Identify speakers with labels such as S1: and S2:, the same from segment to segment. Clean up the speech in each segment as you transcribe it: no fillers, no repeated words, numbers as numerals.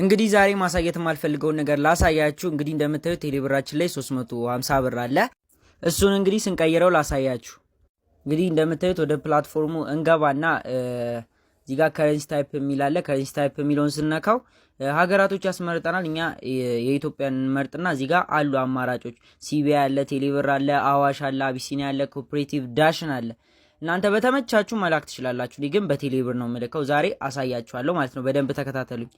S1: እንግዲህ ዛሬ ማሳየት የማልፈልገውን ነገር ላሳያችሁ። እንግዲህ እንደምታዩት ቴሌብራችን ላይ 350 ብር አለ። እሱን እንግዲህ ስንቀይረው ላሳያችሁ። እንግዲህ እንደምታዩት ወደ ፕላትፎርሙ እንገባና እዚህ ጋር ከረንሲ ታይፕ የሚል አለ። ከረንሲ ታይፕ የሚለውን ስነካው ሀገራቶች ያስመርጠናል። እኛ የኢትዮጵያን እንመርጥና እዚህ ጋር አሉ አማራጮች። ሲቢያ አለ፣ ቴሌብር አለ፣ አዋሽ አለ፣ አቢሲኒያ አለ፣ ኮኦፕሬቲቭ ዳሽን አለ። እናንተ በተመቻችሁ መላክ ትችላላችሁ። እኔ ግን በቴሌብር ነው የምልከው። ዛሬ አሳያችኋለሁ ማለት ነው። በደንብ ተከታተሉኝ።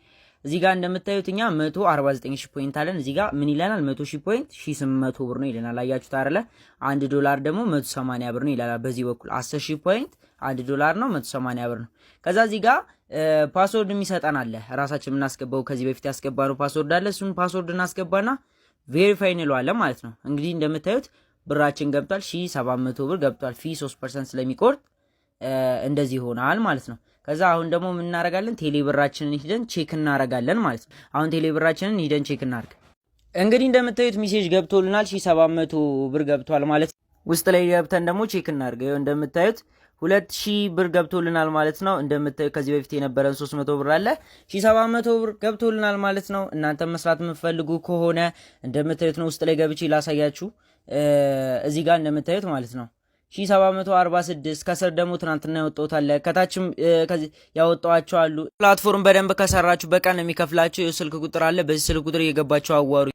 S1: እዚህ ጋር እንደምታዩት እኛ 149,000 ፖይንት አለን። እዚህ ጋር ምን ይለናል? 100,000 ፖይንት 1800 ብር ነው ይለናል። አያችሁት አይደለ? $1 ደግሞ 180 ብር ነው ይላል። በዚህ በኩል 10,000 ፖይንት $1 ነው፣ 180 ብር ነው። ከዛ እዚህ ጋር ፓስወርድ የሚሰጠን አለ። ራሳችን የምናስገባው ከዚህ በፊት ያስገባነው ፓስወርድ አለ። እሱን ፓስወርድ እናስገባና ቬሪፋይ እንለዋለን ማለት ነው። እንግዲህ እንደምታዩት ብራችን ገብቷል። 1700 ብር ገብቷል። ፊ 3% ስለሚቆርጥ እንደዚህ ይሆናል ማለት ነው። ከዛ አሁን ደግሞ ምን እናረጋለን? ቴሌብራችንን ሂደን ቼክ እናረጋለን ማለት ነው። አሁን ቴሌብራችንን ሂደን ቼክ እናርግ። እንግዲህ እንደምታዩት ሜሴጅ ገብቶልናል። 1700 ብር ገብቷል ማለት ነው። ውስጥ ላይ ገብተን ደግሞ ቼክ እናርግ። ይኸው እንደምታዩት 2000 ብር ገብቶልናል ማለት ነው። እንደምታዩት ከዚህ በፊት የነበረን 300 ብር አለ። 1700 ብር ገብቶልናል ማለት ነው። እናንተ መስራት የምትፈልጉ ከሆነ እንደምታዩት ነው። ውስጥ ላይ ገብቼ ላሳያችሁ። እዚህ ጋር እንደምታዩት ማለት ነው 1746 ከስር ደግሞ ትናንትና ያወጣሁት አለ። ከታችም ያወጣኋቸው አሉ። ፕላትፎርም በደንብ ከሰራችሁ በቀን የሚከፍላችሁ የስልክ ቁጥር አለ። በዚህ ስልክ ቁጥር እየገባችሁ አዋሩ።